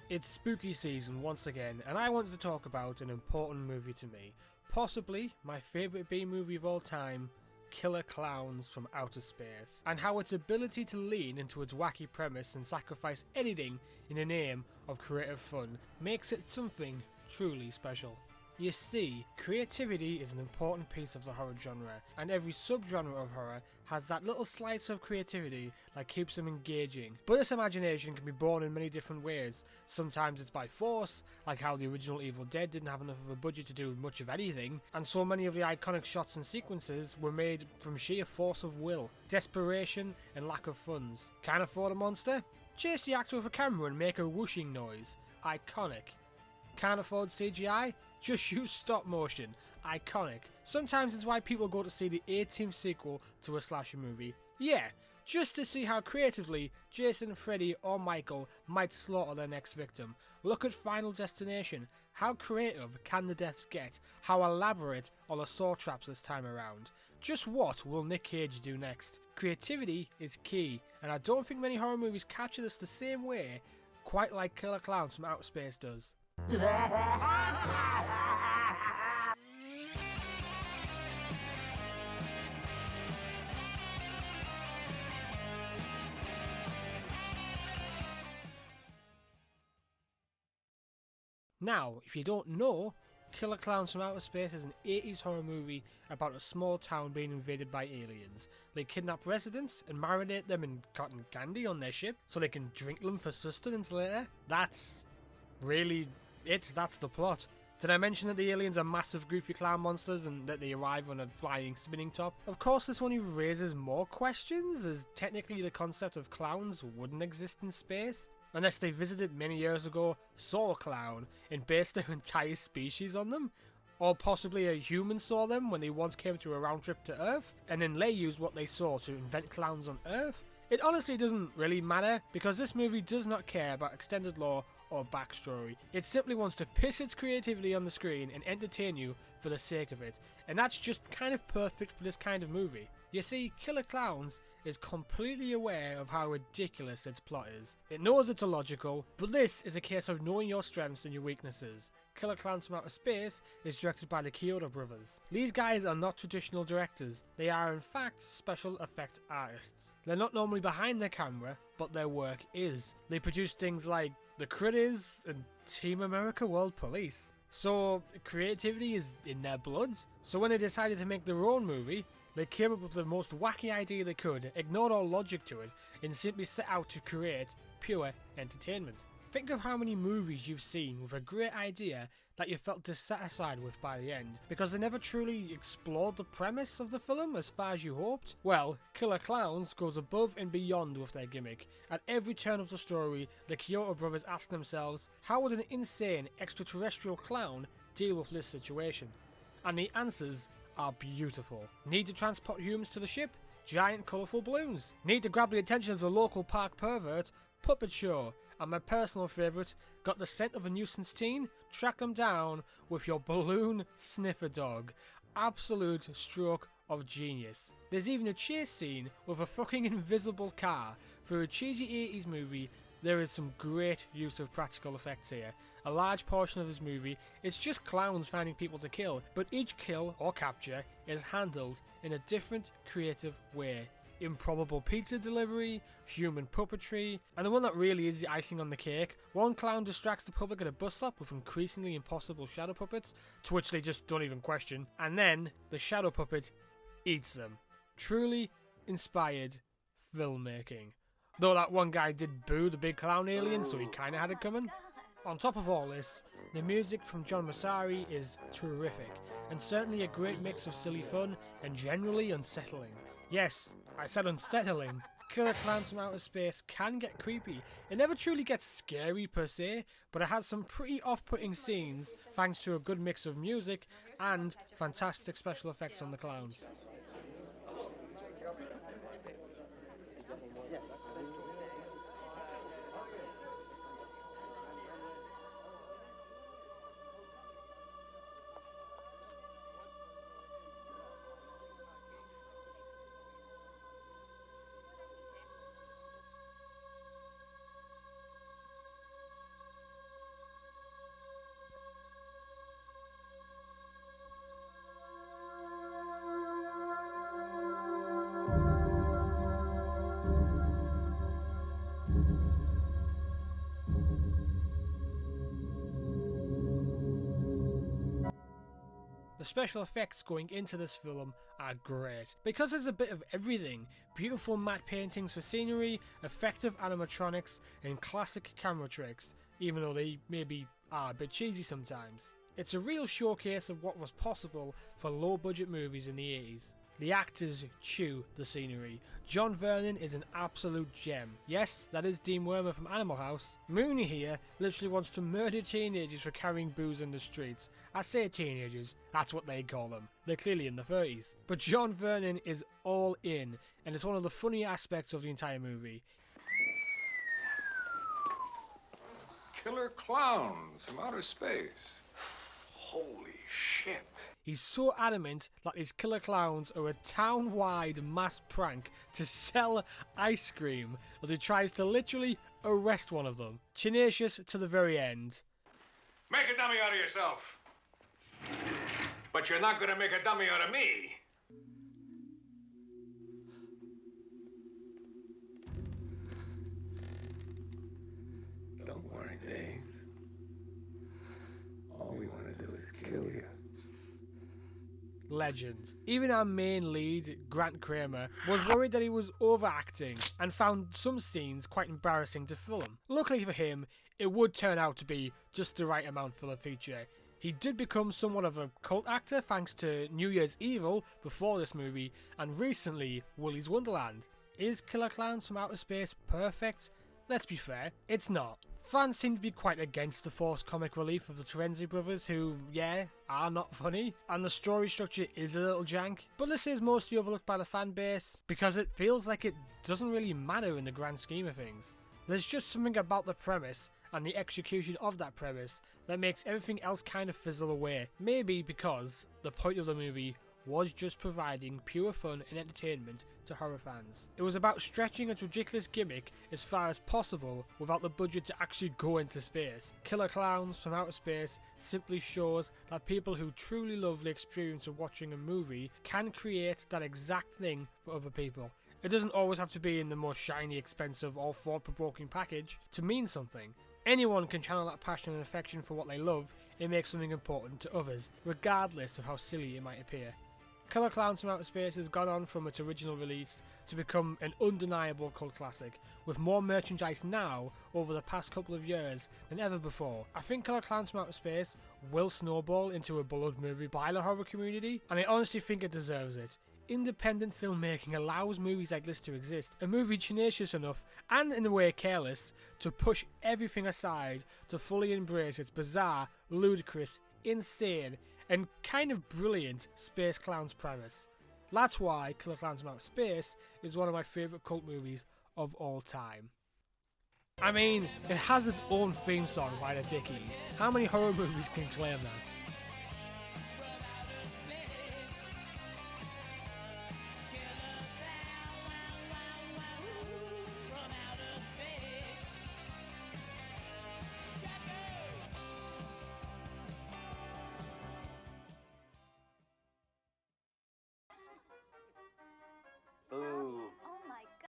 It's spooky season once again, and I wanted to talk about an important movie to me. Possibly my favourite B-movie of all time, Killer Klowns from Outer Space, and how its ability to lean into its wacky premise and sacrifice anything in the name of creative fun makes it something truly special. You see, creativity is an important piece of the horror genre, and every subgenre of horror has that little slice of creativity that keeps them engaging. But this imagination can be born in many different ways. Sometimes it's by force, like how the original Evil Dead didn't have enough of a budget to do much of anything, and so many of the iconic shots and sequences were made from sheer force of will, desperation, and lack of funds. Can't afford a monster? Chase the actor with a camera and make a whooshing noise. Iconic. Can't afford CGI? Just use stop motion. Iconic. Sometimes it's why people go to see the 18th sequel to a slasher movie. Yeah, just to see how creatively Jason, Freddy or Michael might slaughter their next victim. Look at Final Destination. How creative can the deaths get? How elaborate are the saw traps this time around? Just what will Nick Cage do next? Creativity is key, and I don't think many horror movies capture this the same way, quite like Killer Klowns from Outer Space does. Now, if you don't know, Killer Klowns from Outer Space is an 80s horror movie about a small town being invaded by aliens. They kidnap residents and marinate them in cotton candy on their ship so they can drink them for sustenance later. That's really it, that's the plot. Did I mention that the aliens are massive goofy clown monsters and that they arrive on a flying spinning top? Of course this only raises more questions, as technically the concept of clowns wouldn't exist in space, unless they visited many years ago, saw a clown, and based their entire species on them. Or possibly a human saw them when they once came to a round trip to Earth, and then they used what they saw to invent clowns on Earth. It honestly doesn't really matter, because this movie does not care about extended lore or backstory. It simply wants to piss its creativity on the screen and entertain you for the sake of it, and that's just kind of perfect for this kind of movie. You see, Killer Klowns is completely aware of how ridiculous its plot is. It knows it's illogical, but this is a case of knowing your strengths and your weaknesses. Killer Klowns from Outer Space is directed by the Kyoto brothers. These guys are not traditional directors, they are in fact special effect artists. They're not normally behind their camera, but their work is. They produce things like The Critters and Team America World Police. So creativity is in their blood. So when they decided to make their own movie, they came up with the most wacky idea they could, ignored all logic to it, and simply set out to create pure entertainment. Think of how many movies you've seen with a great idea that you felt dissatisfied with by the end, because they never truly explored the premise of the film as far as you hoped. Well, Killer Klowns goes above and beyond with their gimmick. At every turn of the story, the Kyoto brothers ask themselves, how would an insane extraterrestrial clown deal with this situation? And the answers are beautiful. Need to transport humans to the ship? Giant colourful balloons. Need to grab the attention of the local park pervert? Puppet show. And my personal favourite, got the scent of a nuisance teen? Track them down with your balloon sniffer dog. Absolute stroke of genius. There's even a chase scene with a fucking invisible car. For a cheesy 80s movie, there is some great use of practical effects here. A large portion of this movie is just clowns finding people to kill, but each kill or capture is handled in a different creative way. Improbable pizza delivery, human puppetry, and the one that really is the icing on the cake, one clown distracts the public at a bus stop with increasingly impossible shadow puppets, to which they just don't even question, and then the shadow puppet eats them. Truly inspired filmmaking. Though that one guy did boo the big clown alien, so he kinda had it coming. On top of all this, the music from John Massari is terrific, and certainly a great mix of silly fun and generally unsettling. Yes, I said unsettling. Killer Klowns from Outer Space can get creepy. It never truly gets scary per se, but it has some pretty off-putting scenes thanks to a good mix of music and fantastic special effects on the clowns. The special effects going into this film are great, because there's a bit of everything. Beautiful matte paintings for scenery, effective animatronics, and classic camera tricks, even though they maybe are a bit cheesy sometimes. It's a real showcase of what was possible for low budget movies in the 80s. The actors chew the scenery. John Vernon is an absolute gem. Yes, that is Dean Wormer from Animal House. Mooney here literally wants to murder teenagers for carrying booze in the streets. I say teenagers, that's what they call them. They're clearly in the 30s. But John Vernon is all in, and it's one of the funny aspects of the entire movie. Killer clowns from outer space. Holy shit. He's so adamant that these killer clowns are a town-wide mass prank to sell ice cream that he tries to literally arrest one of them. Tenacious to the very end. Make a dummy out of yourself. But you're not gonna make a dummy out of me. Don't worry, Dave. All we want to do is kill you. Legend. Even our main lead, Grant Kramer, was worried that he was overacting and found some scenes quite embarrassing to film. Luckily for him, it would turn out to be just the right amount for the feature. He did become somewhat of a cult actor thanks to New Year's Evil before this movie, and recently Willy's Wonderland. Is Killer Clowns from Outer Space perfect? Let's be fair, it's not. Fans seem to be quite against the forced comic relief of the Terenzi brothers, who, yeah, are not funny, and the story structure is a little jank, but this is mostly overlooked by the fan base, because it feels like it doesn't really matter in the grand scheme of things. There's just something about the premise, and the execution of that premise, that makes everything else kind of fizzle away. Maybe because the point of the movie was just providing pure fun and entertainment to horror fans. It was about stretching a ridiculous gimmick as far as possible without the budget to actually go into space. Killer Clowns from Outer Space simply shows that people who truly love the experience of watching a movie can create that exact thing for other people. It doesn't always have to be in the most shiny, expensive or thought-provoking package to mean something. Anyone can channel that passion and affection for what they love and make something important to others, regardless of how silly it might appear. Killer Clowns from Outer Space has gone on from its original release to become an undeniable cult classic, with more merchandise now over the past couple of years than ever before. I think Killer Clowns from Outer Space will snowball into a beloved movie by the horror community, and I honestly think it deserves it. Independent filmmaking allows movies like this to exist. A movie tenacious enough, and in a way careless, to push everything aside to fully embrace its bizarre, ludicrous, insane, and kind of brilliant Space Clowns premise. That's why Killer Clowns from Outer Space is one of my favourite cult movies of all time. I mean, it has its own theme song by the Dickies. How many horror movies can claim that?